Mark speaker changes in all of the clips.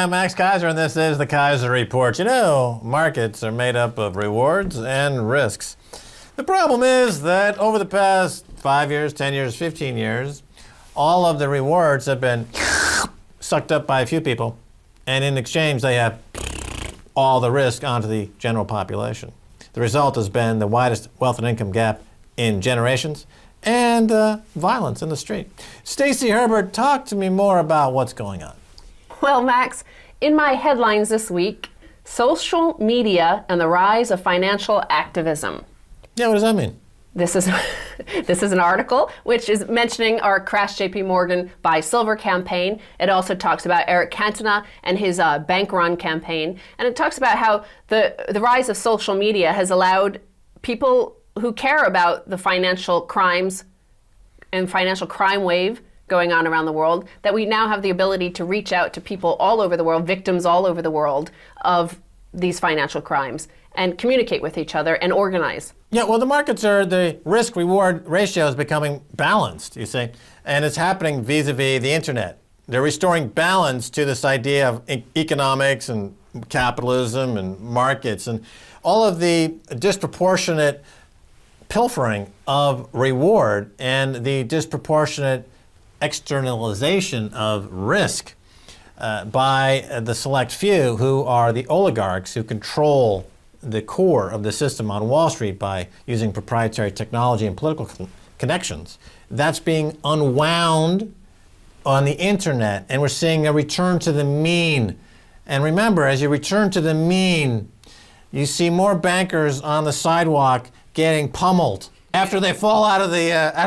Speaker 1: I'm Max Keiser, and this is the Keiser Report. You know, markets are made up of rewards and risks. The problem is that over the past 5 years, 10 years, 15 years, all of the rewards have been sucked up by a few people, and in exchange, they have all the risk onto the general population. The result has been the widest wealth and income gap in generations and violence in the street. Stacy Herbert, talk to me more about what's going on.
Speaker 2: Well, Max, in my headlines this week, social media and the rise of financial activism.
Speaker 1: Yeah, what does that mean?
Speaker 2: This is an article which is mentioning our Crash JP Morgan Buy Silver campaign. It also talks about Eric Cantona and his bank run campaign. And it talks about how the rise of social media has allowed people who care about the financial crimes and financial crime wave going on around the world, that we now have the ability to reach out to people all over the world, victims all over the world of these financial crimes, and communicate with each other and organize.
Speaker 1: Yeah, well, the markets are, the risk-reward ratio is becoming balanced, you see, and it's happening vis-a-vis the internet. They're restoring balance to this idea of economics and capitalism and markets, and all of the disproportionate pilfering of reward and the disproportionate externalization of risk by the select few who are the oligarchs who control the core of the system on Wall Street by using proprietary technology and political connections. That's being unwound on the internet, and we're seeing a return to the mean. And remember, as you return to the mean, you see more bankers on the sidewalk getting pummeled after they fall after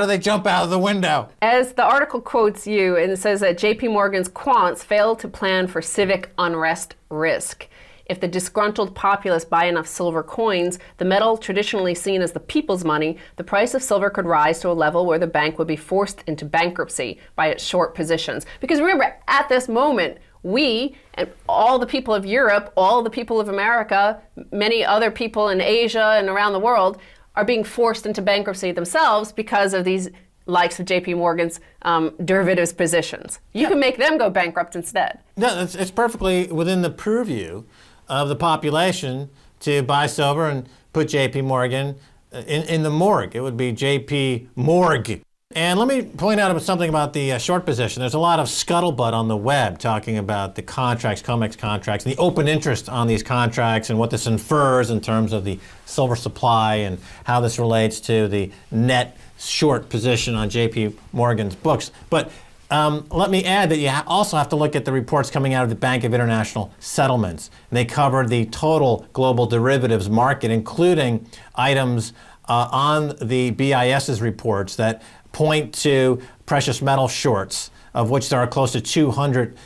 Speaker 1: they jump out of the window.
Speaker 2: As the article quotes you, and it says that JP Morgan's quants failed to plan for civic unrest risk. If the disgruntled populace buy enough silver coins, the metal traditionally seen as the people's money, the price of silver could rise to a level where the bank would be forced into bankruptcy by its short positions. Because remember, at this moment, we and all the people of Europe, all the people of America, many other people in Asia and around the world are being forced into bankruptcy themselves because of these likes of JP Morgan's derivatives positions. You can make them go bankrupt instead.
Speaker 1: No, it's perfectly within the purview of the population to buy silver and put JP Morgan in the morgue. It would be JP Morgue. And let me point out something about the short position. There's a lot of scuttlebutt on the web talking about the contracts, COMEX contracts, and the open interest on these contracts and what this infers in terms of the silver supply and how this relates to the net short position on JP Morgan's books. But let me add that you also have to look at the reports coming out of the Bank of International Settlements. And they cover the total global derivatives market, including items on the BIS's reports that point to precious metal shorts, of which there are close to 200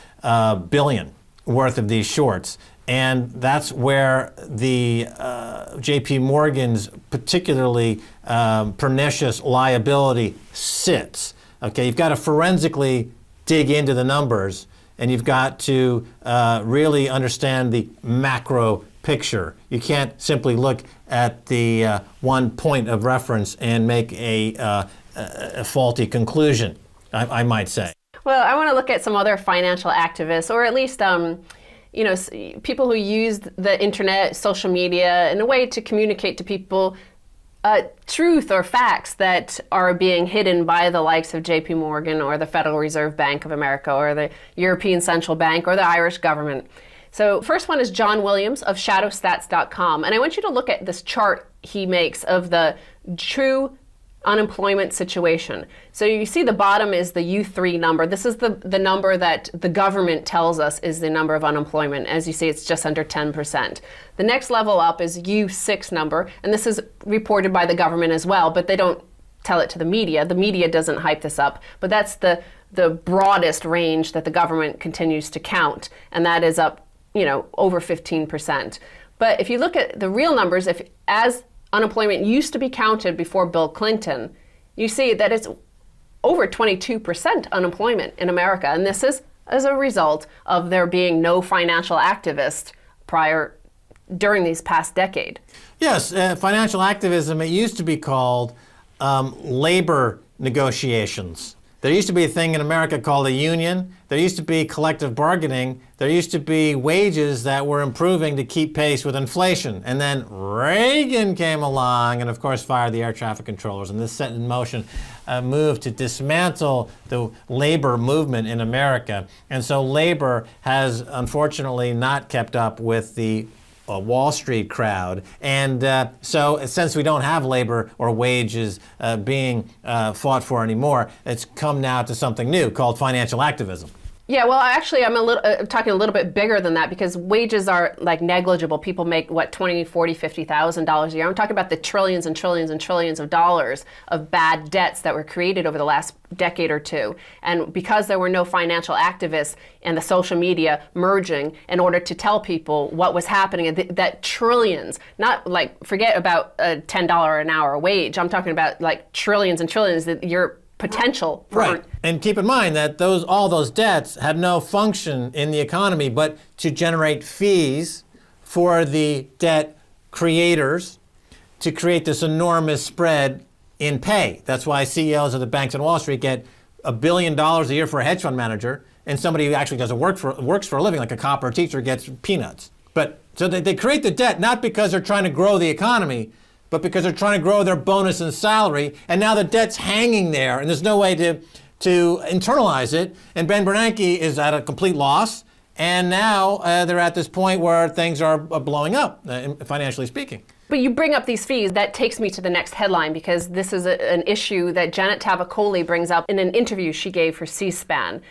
Speaker 1: billion worth of these shorts. And that's where the JP Morgan's particularly pernicious liability sits. Okay, you've got to forensically dig into the numbers, and you've got to really understand the macro picture. You can't simply look at the one point of reference and make a faulty conclusion, I might say.
Speaker 2: Well, I want to look at some other financial activists, or at least people who use the internet, social media, in a way to communicate to people truth or facts that are being hidden by the likes of JP Morgan or the Federal Reserve Bank of America or the European Central Bank or the Irish government. So first one is John Williams of shadowstats.com. And I want you to look at this chart he makes of the true unemployment situation. So you see the bottom is the U3 number. This is the number that the government tells us is the number of unemployment. As you see, it's just under 10%. The next level up is U6 number, and this is reported by the government as well, but they don't tell it to the media. The media doesn't hype this up, but that's the broadest range that the government continues to count, and that is up, over 15%. But if you look at the real numbers, as unemployment used to be counted before Bill Clinton, you see that it's over 22% unemployment in America. And this is as a result of there being no financial activists during these past decade.
Speaker 1: Yes, financial activism, it used to be called labor negotiations. There used to be a thing in America called a union. There used to be collective bargaining. There used to be wages that were improving to keep pace with inflation. And then Reagan came along and, of course, fired the air traffic controllers. And this set in motion a move to dismantle the labor movement in America. And so labor has, unfortunately, not kept up with the Wall Street crowd. And so since we don't have labor or wages being fought for anymore, it's come now to something new called financial activism.
Speaker 2: Yeah, well, actually, I'm talking a little bit bigger than that because wages are like negligible. People make, what, $20,000, $40,000, $50,000 a year. I'm talking about the trillions and trillions and trillions of dollars of bad debts that were created over the last decade or two. And because there were no financial activists and the social media merging in order to tell people what was happening, that trillions, not like, forget about a $10 an hour wage. I'm talking about like trillions and trillions that you're potential for.
Speaker 1: Right. And keep in mind that all those debts had no function in the economy but to generate fees for the debt creators to create this enormous spread in pay. That's why CEOs of the banks on Wall Street get $1 billion a year for a hedge fund manager, and somebody who actually works for a living, like a cop or a teacher, gets peanuts. But so they create the debt not because they're trying to grow the economy, but because they're trying to grow their bonus and salary, and now the debt's hanging there, and there's no way to internalize it. And Ben Bernanke is at a complete loss, and now they're at this point where things are blowing up, financially speaking.
Speaker 2: But you bring up these fees. That takes me to the next headline because this is an issue that Janet Tavakoli brings up in an interview she gave for C-SPAN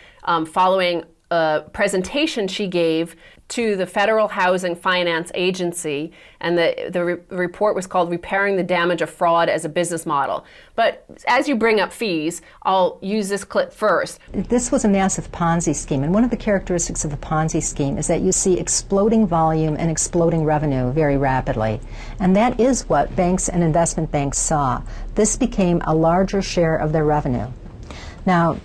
Speaker 2: following a presentation she gave to the Federal Housing Finance Agency, and the report was called Repairing the Damage of Fraud as a Business Model. But as you bring up fees, I'll use this clip first.
Speaker 3: This was a massive Ponzi scheme, and one of the characteristics of the Ponzi scheme is that you see exploding volume and exploding revenue very rapidly. And that is what banks and investment banks saw. This became a larger share of their revenue. Now,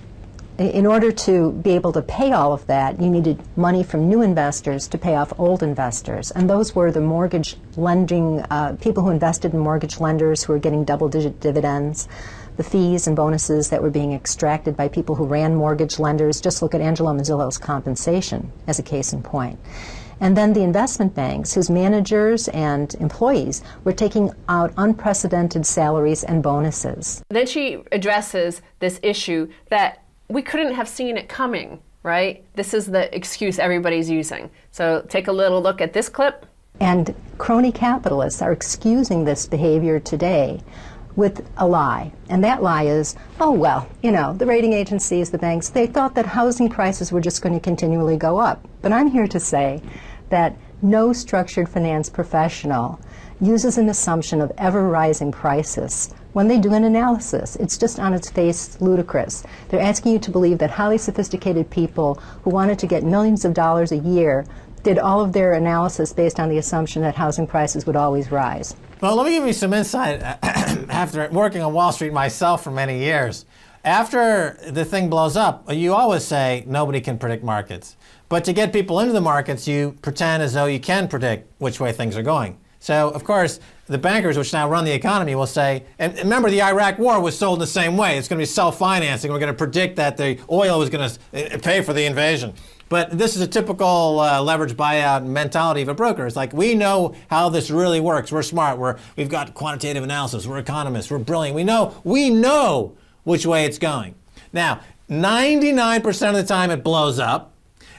Speaker 3: in order to be able to pay all of that, you needed money from new investors to pay off old investors. And those were the mortgage lending, people who invested in mortgage lenders who were getting double-digit dividends, the fees and bonuses that were being extracted by people who ran mortgage lenders. Just look at Angelo Mozillo's compensation as a case in point. And then the investment banks, whose managers and employees were taking out unprecedented salaries and bonuses.
Speaker 2: Then she addresses this issue that we couldn't have seen it coming, right? This is the excuse everybody's using. So take a little look at this clip.
Speaker 3: And crony capitalists are excusing this behavior today with a lie. And that lie is, oh, well, the rating agencies, the banks, they thought that housing prices were just going to continually go up. But I'm here to say that no structured finance professional uses an assumption of ever-rising prices when they do an analysis. It's just on its face ludicrous. They're asking you to believe that highly sophisticated people who wanted to get millions of dollars a year did all of their analysis based on the assumption that housing prices would always rise.
Speaker 1: Well, let me give you some insight after working on Wall Street myself for many years. After the thing blows up, you always say nobody can predict markets. But to get people into the markets, you pretend as though you can predict which way things are going. So, of course, the bankers, which now run the economy, will say, and remember, the Iraq war was sold in the same way. It's going to be self-financing. We're going to predict that the oil was going to pay for the invasion. But this is a typical leverage buyout mentality of a broker. It's like, we know how this really works. We're smart. We've got quantitative analysis. We're economists. We're brilliant. We know which way it's going. Now, 99% of the time it blows up,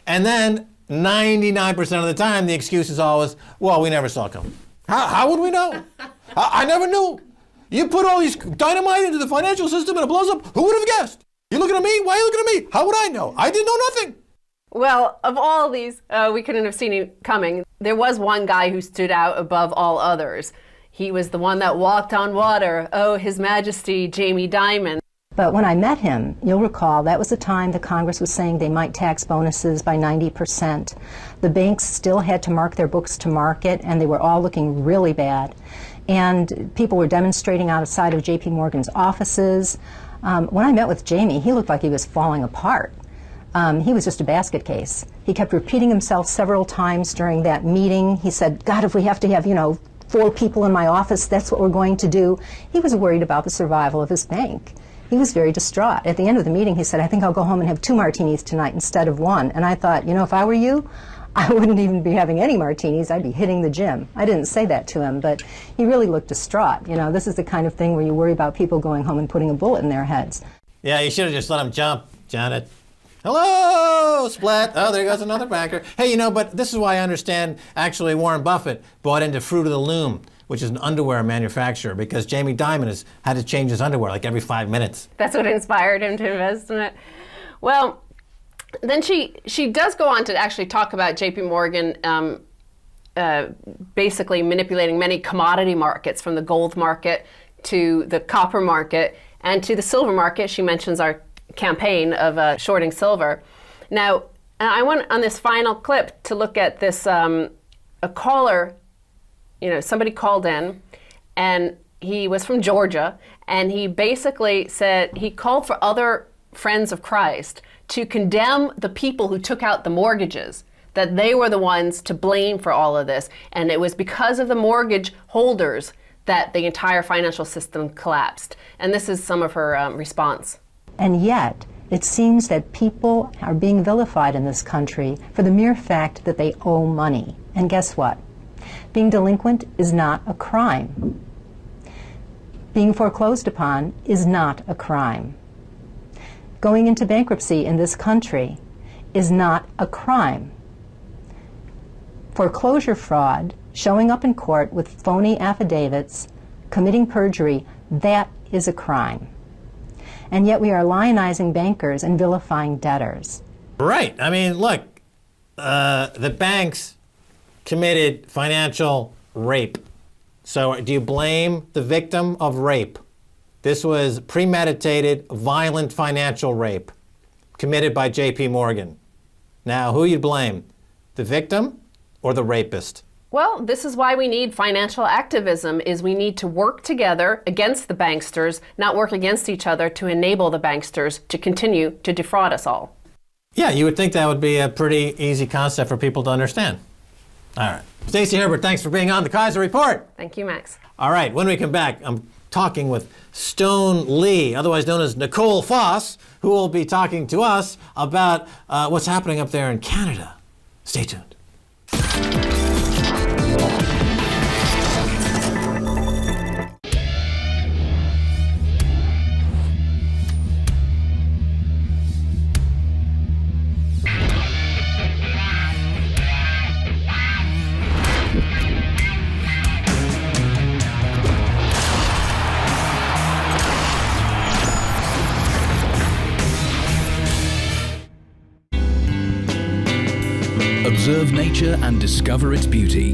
Speaker 1: and then 99% of the time the excuse is always, well, we never saw it coming. How would we know? I never knew. You put all these dynamite into the financial system and it blows up. Who would have guessed? You looking at me? Why are you looking at me? How would I know? I didn't know nothing.
Speaker 2: Well, of all these, we couldn't have seen it coming. There was one guy who stood out above all others. He was the one that walked on water. Oh, His Majesty Jamie Dimon.
Speaker 3: But when I met him, you'll recall, that was the time the Congress was saying they might tax bonuses by 90%. The banks still had to mark their books to market, and they were all looking really bad. And people were demonstrating outside of J.P. Morgan's offices. When I met with Jamie, he looked like he was falling apart. He was just a basket case. He kept repeating himself several times during that meeting. He said, God, if we have to have, 4 people in my office, that's what we're going to do. He was worried about the survival of his bank. He was very distraught. At the end of the meeting, he said, I think I'll go home and have 2 martinis tonight instead of 1. And I thought, if I were you, I wouldn't even be having any martinis. I'd be hitting the gym. I didn't say that to him, but he really looked distraught. This is the kind of thing where you worry about people going home and putting a bullet in their heads.
Speaker 1: Yeah, you should have just let him jump, Janet. Hello, Splat. Oh, there goes another banker. Hey, but this is why I understand actually Warren Buffett bought into Fruit of the Loom, which is an underwear manufacturer, because Jamie Dimon has had to change his underwear like every 5 minutes.
Speaker 2: That's what inspired him to invest in it. Well, then she does go on to actually talk about JP Morgan basically manipulating many commodity markets, from the gold market to the copper market and to the silver market. She mentions our campaign of shorting silver. Now, I want on this final clip to look at this, a caller, somebody called in, and he was from Georgia, and he basically said he called for other friends of Christ to condemn the people who took out the mortgages, that they were the ones to blame for all of this, and it was because of the mortgage holders that the entire financial system collapsed. And this is some of her response.
Speaker 3: And yet, it seems that people are being vilified in this country for the mere fact that they owe money. And guess what? Being delinquent is not a crime. Being foreclosed upon is not a crime. Going into bankruptcy in this country is not a crime. Foreclosure fraud, showing up in court with phony affidavits, committing perjury, that is a crime. And yet we are lionizing bankers and vilifying debtors.
Speaker 1: Right. I mean, look, the banks committed financial rape. So do you blame the victim of rape? This was premeditated, violent financial rape committed by JP Morgan. Now, who you blame? The victim or the rapist?
Speaker 2: Well, this is why we need financial activism, is we need to work together against the banksters, not work against each other to enable the banksters to continue to defraud us all.
Speaker 1: Yeah, you would think that would be a pretty easy concept for people to understand. All right. Stacy Herbert, thanks for being on the Keiser Report.
Speaker 2: Thank you, Max.
Speaker 1: All right, when we come back, I'm talking with Stone Lee, otherwise known as Nicole Foss, who will be talking to us about what's happening up there in Canada. Stay tuned.
Speaker 4: Observe nature and discover its beauty.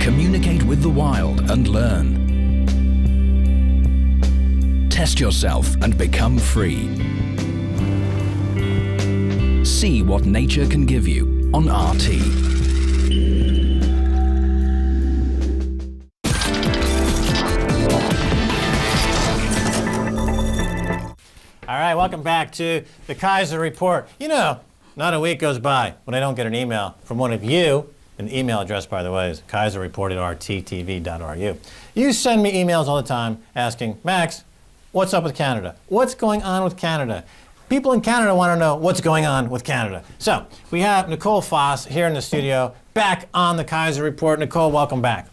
Speaker 4: Communicate with the wild and learn. Test yourself and become free. See what nature can give you on RT.
Speaker 1: All right, welcome back to the Keiser Report. Not a week goes by when I don't get an email from one of you. An email address, by the way, is keiserreport@rttv.ru. You send me emails all the time asking, Max, what's up with Canada? What's going on with Canada? People in Canada want to know what's going on with Canada. So we have Nicole Foss here in the studio, back on the Keiser Report. Nicole, welcome back.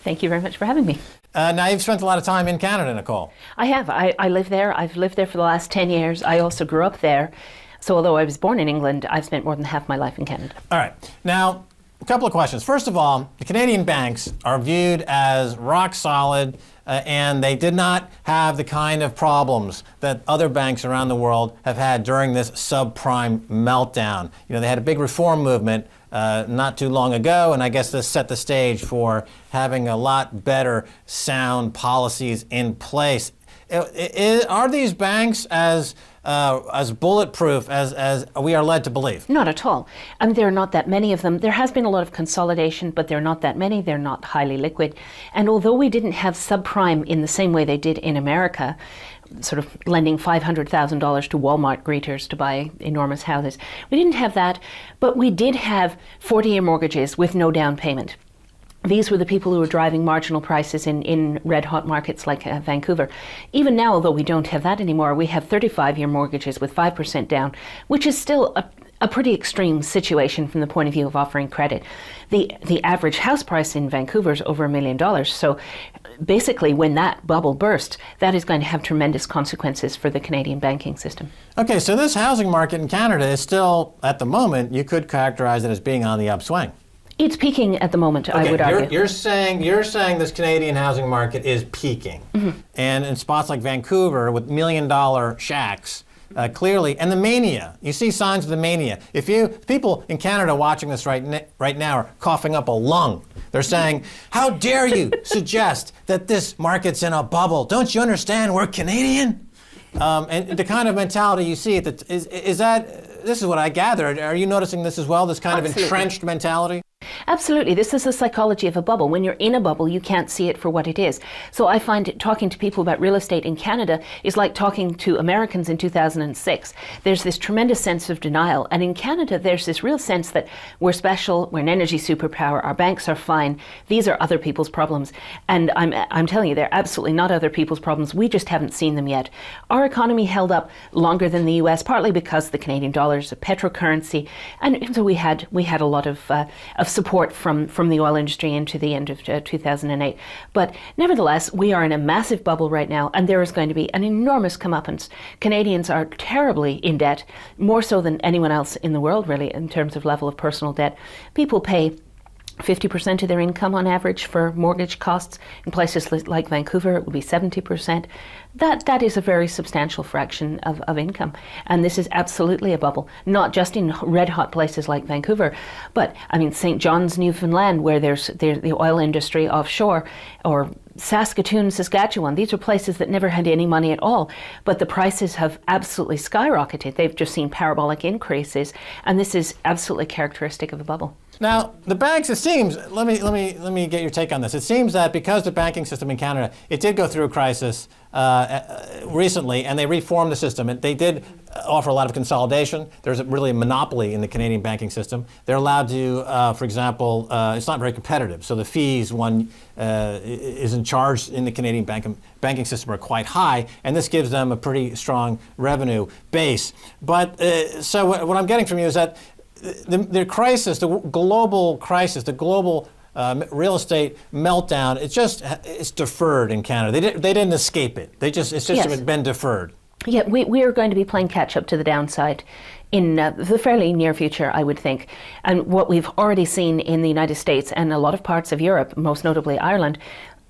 Speaker 5: Thank you very much for having me.
Speaker 1: Now, you've spent a lot of time in Canada, Nicole.
Speaker 5: I have. I live there. I've lived there for the last 10 years. I also grew up there. So although I was born in England, I've spent more than half my life in Canada.
Speaker 1: All right. Now, a couple of questions. First of all, the Canadian banks are viewed as rock solid, and they did not have the kind of problems that other banks around the world have had during this subprime meltdown. They had a big reform movement not too long ago, and I guess this set the stage for having a lot better sound policies in place. Are these banks as bulletproof as we are led to believe?
Speaker 5: Not at all. There are not that many of them. There has been a lot of consolidation, but there are not that many. They're not highly liquid. And although we didn't have subprime in the same way they did in America, sort of lending $500,000 to Walmart greeters to buy enormous houses, we didn't have that, but we did have 40-year mortgages with no down payment. These were the people who were driving marginal prices in red-hot markets like Vancouver. Even now, although we don't have that anymore, we have 35-year mortgages with 5% down, which is still a pretty extreme situation from the point of view of offering credit. The average house price in Vancouver is over $1 million. So basically, when that bubble bursts, that is going to have tremendous consequences for the Canadian banking system.
Speaker 1: Okay, so this housing market in Canada is still, at the moment, you could characterize it as being on the upswing.
Speaker 5: It's peaking at the moment, I would argue.
Speaker 1: You're saying this Canadian housing market is peaking. And in spots like Vancouver with $1 million shacks, clearly, and the mania. You see signs of the mania. If people in Canada watching this right now are coughing up a lung. They're saying, how dare you suggest that this market's in a bubble? Don't you understand we're Canadian? And the kind of mentality you see, is that, this is what I gather. Are you noticing this as well, this kind of entrenched mentality?
Speaker 5: Absolutely. This is the psychology of a bubble. When you're in a bubble, you can't see it for what it is. So I find talking to people about real estate in Canada is like talking to Americans in 2006. There's this tremendous sense of denial. And in Canada, there's this real sense that we're special, we're an energy superpower, our banks are fine, these are other people's problems. And I'm telling you, they're absolutely not other people's problems. We just haven't seen them yet. Our economy held up longer than the US, partly because the Canadian dollar is a petrocurrency. And so we had a lot of support from the oil industry into the end of 2008. But nevertheless, we are in a massive bubble right now, and there is going to be an enormous comeuppance. Canadians are terribly in debt, more so than anyone else in the world, really, in terms of level of personal debt. People pay 50% of their income on average for mortgage costs. In places like Vancouver, it would be 70%. That is a very substantial fraction of income. And this is absolutely a bubble, not just in red-hot places like Vancouver, but, I mean, St. John's, Newfoundland, where there's the oil industry offshore, or Saskatoon, Saskatchewan. These are places that never had any money at all, but the prices have absolutely skyrocketed. They've just seen parabolic increases, and this is absolutely characteristic of a bubble.
Speaker 1: Now, the banks, it seems, let me get your take on this. It seems that because the banking system in Canada, it did go through a crisis recently, and they reformed the system. And they did offer a lot of consolidation. There's really a monopoly in the Canadian banking system. They're allowed to, for example, it's not very competitive. So the fees one is in charge in the Canadian banking system are quite high, and this gives them a pretty strong revenue base. But so what I'm getting from you is that the crisis, the global crisis, the global real estate meltdown, it's deferred in Canada. They didn't escape it. It's just been deferred.
Speaker 5: Yeah, we are going to be playing catch up to the downside in the fairly near future, I would think. And what we've already seen in the United States and a lot of parts of Europe, most notably Ireland,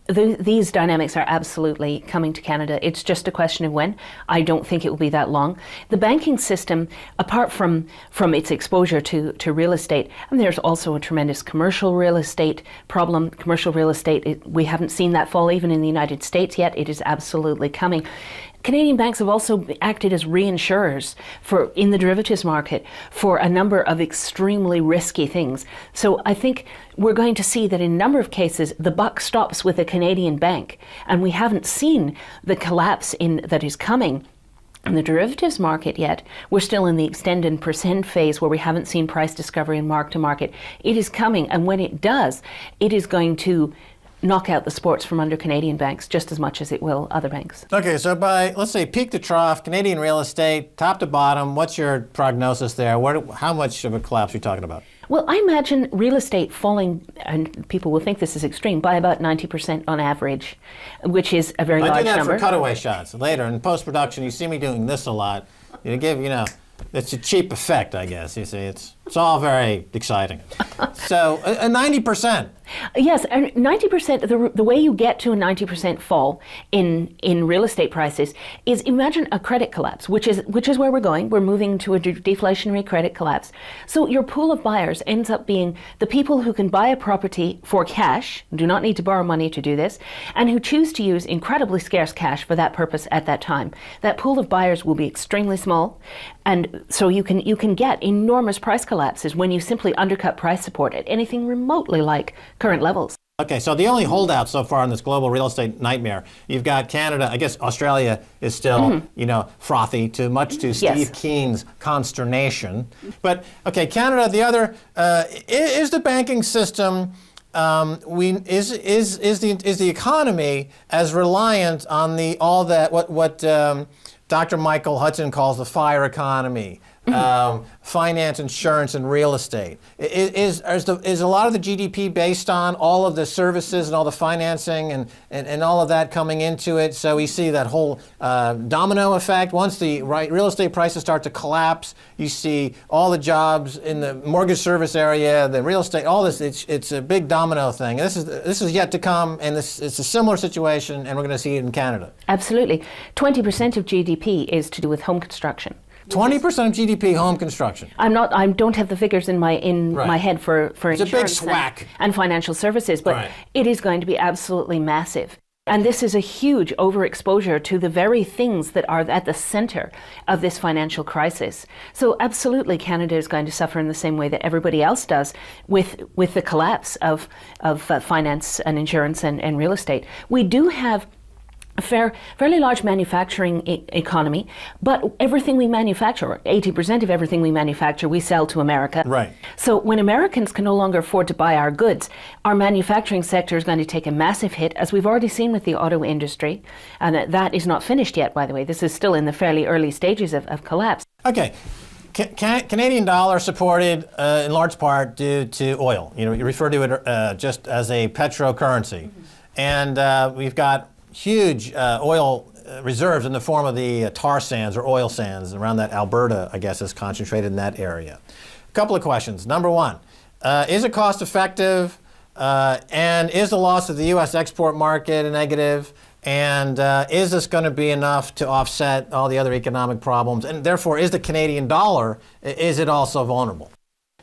Speaker 5: these dynamics are absolutely coming to Canada. It's just a question of when. I don't think it will be that long. The banking system, apart from its exposure to real estate, and there's also a tremendous commercial real estate problem. Commercial real estate, we haven't seen that fall even in the United States yet. It is absolutely coming. Canadian banks have also acted as reinsurers in the derivatives market for a number of extremely risky things. So I think we're going to see that in a number of cases, the buck stops with a Canadian bank, and we haven't seen the collapse that is coming in the derivatives market yet. We're still in the extend and percent phase where we haven't seen price discovery and mark to market. It is coming, and when it does, it is going to knock out the sports from under Canadian banks just as much as it will other banks.
Speaker 1: Okay, so by, let's say, peak to trough, Canadian real estate, top to bottom, what's your prognosis there? How much of a collapse are you talking about?
Speaker 5: Well, I imagine real estate falling, and people will think this is extreme, by about 90% on average, which is a very large number.
Speaker 1: I do that for cutaway shots. Later in post-production, you see me doing this a lot. It's a cheap effect, I guess. You see, it's all very exciting. So, a 90%.
Speaker 5: Yes, and 90%, the way you get to a 90% fall in real estate prices is, imagine a credit collapse, which is where we're going. We're moving to a deflationary credit collapse. So your pool of buyers ends up being the people who can buy a property for cash, do not need to borrow money to do this, and who choose to use incredibly scarce cash for that purpose at that time. That pool of buyers will be extremely small, and so you can get enormous price collapses when you simply undercut price support at anything remotely like current levels.
Speaker 1: Okay, so the only holdout so far in this global real estate nightmare, you've got Canada. I guess Australia is still, frothy, much to Steve Keen's consternation. But okay, Canada. The other is the banking system is the economy as reliant on what Dr. Michael Hudson calls the fire economy? Finance, insurance, and real estate. Is a lot of the GDP based on all of the services and all the financing and all of that coming into it? So we see that whole domino effect. Once the real estate prices start to collapse, you see all the jobs in the mortgage service area, the real estate, all this. It's a big domino thing. This is yet to come, and it's a similar situation, and we're going to see it in Canada.
Speaker 5: Absolutely. 20% of GDP is to do with home construction.
Speaker 1: 20% of GDP home construction.
Speaker 5: I don't have the figures in my head for
Speaker 1: it's
Speaker 5: insurance
Speaker 1: a big swack.
Speaker 5: and financial services, but it is going to be absolutely massive. And this is a huge overexposure to the very things that are at the center of this financial crisis. So absolutely Canada is going to suffer in the same way that everybody else does with the collapse of finance and insurance and real estate. We do have a fairly large manufacturing economy, but everything we manufacture, 80% of everything we manufacture, we sell to America.
Speaker 1: Right.
Speaker 5: So when Americans can no longer afford to buy our goods, our manufacturing sector is going to take a massive hit, as we've already seen with the auto industry, and that is not finished yet, by the way. This is still in the fairly early stages of collapse.
Speaker 1: Okay. Canadian dollar supported in large part due to oil. You refer to it just as a petrocurrency. And we've got huge oil reserves in the form of the tar sands or oil sands around that. Alberta, I guess, is concentrated in that area. A couple of questions. Number one, is it cost effective? And is the loss of the U.S. export market a negative? And is this going to be enough to offset all the other economic problems? And therefore, is the Canadian dollar, is it also vulnerable?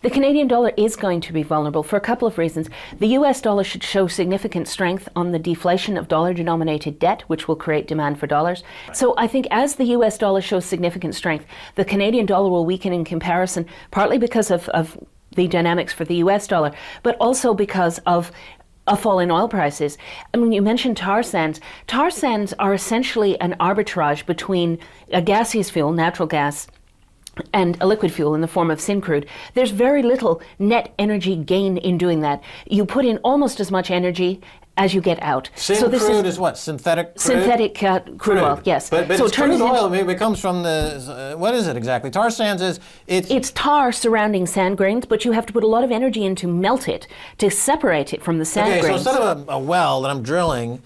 Speaker 5: The Canadian dollar is going to be vulnerable for a couple of reasons. The US dollar should show significant strength on the deflation of dollar-denominated debt, which will create demand for dollars. Right. So I think as the US dollar shows significant strength, the Canadian dollar will weaken in comparison, partly because of the dynamics for the US dollar, but also because of a fall in oil prices. And when you mentioned tar sands are essentially an arbitrage between a gaseous fuel, natural gas, and a liquid fuel in the form of syncrude. There's very little net energy gain in doing that. You put in almost as much energy as you get out.
Speaker 1: Syncrude is what? Synthetic crude?
Speaker 5: Synthetic crude oil, yes.
Speaker 1: But so it's crude oil. It comes from the, what is it exactly? Tar sands it's tar
Speaker 5: surrounding sand grains, but you have to put a lot of energy in to melt it, to separate it from the sand grains.
Speaker 1: Okay, so instead of a well that I'm drilling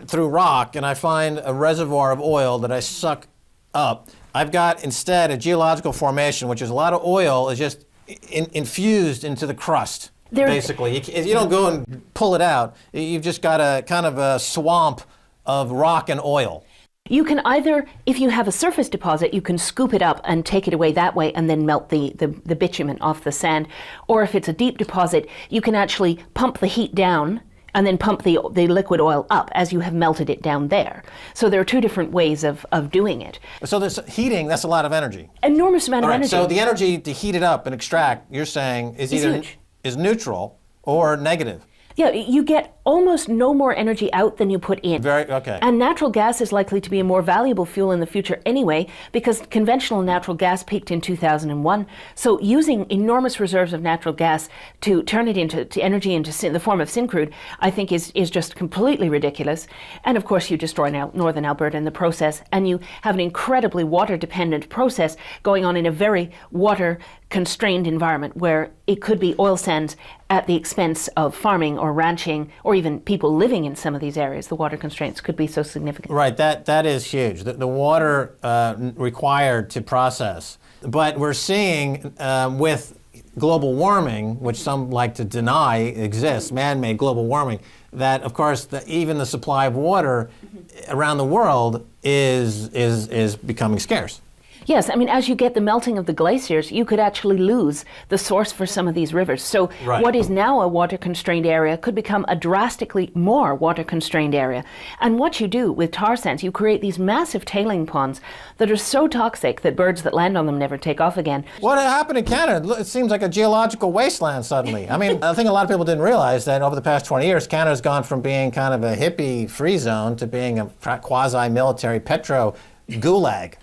Speaker 1: through rock and I find a reservoir of oil that I suck up, I've got instead a geological formation, which is a lot of oil is just infused into the crust, basically. You don't go and pull it out. You've just got a kind of a swamp of rock and oil.
Speaker 5: You can either, if you have a surface deposit, you can scoop it up and take it away that way and then melt the bitumen off the sand. Or if it's a deep deposit, you can actually pump the heat down and then pump the liquid oil up as you have melted it down there. So there are two different ways of doing it.
Speaker 1: So this heating, that's a lot of energy.
Speaker 5: Enormous amount of energy.
Speaker 1: So the energy to heat it up and extract, you're saying, is neutral or negative.
Speaker 5: Yeah, you get almost no more energy out than you put in.
Speaker 1: Okay.
Speaker 5: And natural gas is likely to be a more valuable fuel in the future anyway, because conventional natural gas peaked in 2001. So using enormous reserves of natural gas to turn it into energy in the form of syncrude, I think is just completely ridiculous. And of course you destroy northern Alberta in the process, and you have an incredibly water-dependent process going on in a very water-constrained environment where it could be oil sands at the expense of farming or ranching or even people living in some of these areas. The water constraints could be so significant. Right,
Speaker 1: that is huge. The water required to process. But we're seeing with global warming, which some like to deny exists, man-made global warming, that of course even the supply of water around the world is becoming scarce.
Speaker 5: Yes, I mean, as you get the melting of the glaciers, you could actually lose the source for some of these rivers. So what is now a water-constrained area could become a drastically more water-constrained area. And what you do with tar sands, you create these massive tailing ponds that are so toxic that birds that land on them never take off again.
Speaker 1: What happened in Canada? It seems like a geological wasteland suddenly. I mean, I think a lot of people didn't realize that over the past 20 years, Canada's gone from being kind of a hippie-free zone to being a quasi-military gulag.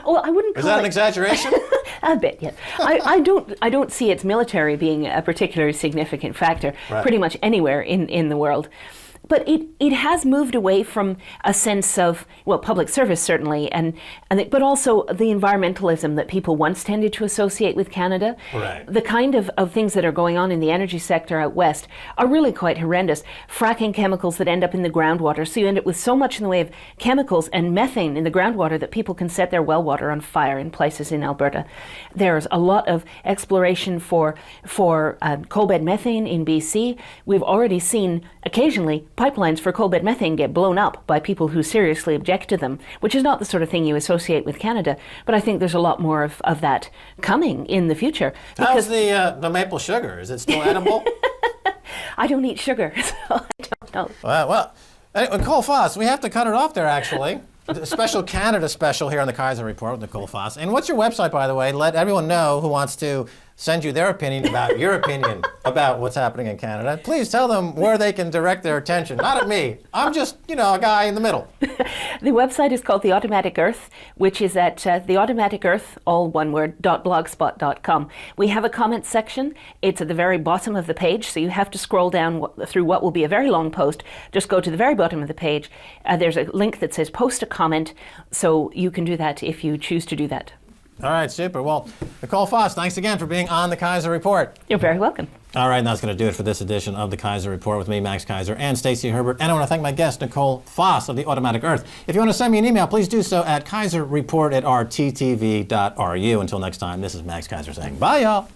Speaker 5: Well, I wouldn't call
Speaker 1: Is that an exaggeration?
Speaker 5: A bit, yes. I don't see its military being a particularly significant factor pretty much anywhere in the world. But it has moved away from a sense of, well, public service certainly, but also the environmentalism that people once tended to associate with Canada.
Speaker 1: Right.
Speaker 5: The kind of things that are going on in the energy sector out west are really quite horrendous. Fracking chemicals that end up in the groundwater, so you end up with so much in the way of chemicals and methane in the groundwater that people can set their well water on fire in places in Alberta. There's a lot of exploration for coal bed methane in BC. We've already seen occasionally pipelines for coal bed methane get blown up by people who seriously object to them, which is not the sort of thing you associate with Canada. But I think there's a lot more of that coming in the future.
Speaker 1: How's the maple sugar? Is it still edible?
Speaker 5: I don't eat sugar, so I don't know.
Speaker 1: Well, anyway, Nicole Foss, we have to cut it off there, actually. A special Canada special here on the Keiser Report with Nicole Foss. And what's your website, by the way? Let everyone know who wants to send you their opinion about your opinion about what's happening in Canada. Please tell them where they can direct their attention. Not at me. I'm just, a guy in the middle.
Speaker 5: The website is called The Automatic Earth, which is at theautomaticearth, all one word, .blogspot.com. We have a comment section. It's at the very bottom of the page, so you have to scroll down through what will be a very long post. Just go to the very bottom of the page. There's a link that says post a comment, so you can do that if you choose to do that.
Speaker 1: All right, super. Well, Nicole Foss, thanks again for being on the Keiser Report.
Speaker 5: You're very welcome.
Speaker 1: All right, and that's going to do it for this edition of the Keiser Report with me, Max Keiser, and Stacy Herbert. And I want to thank my guest, Nicole Foss of the Automatic Earth. If you want to send me an email, please do so at keiserreport@rttv.ru. Until next time, this is Max Keiser saying bye, y'all.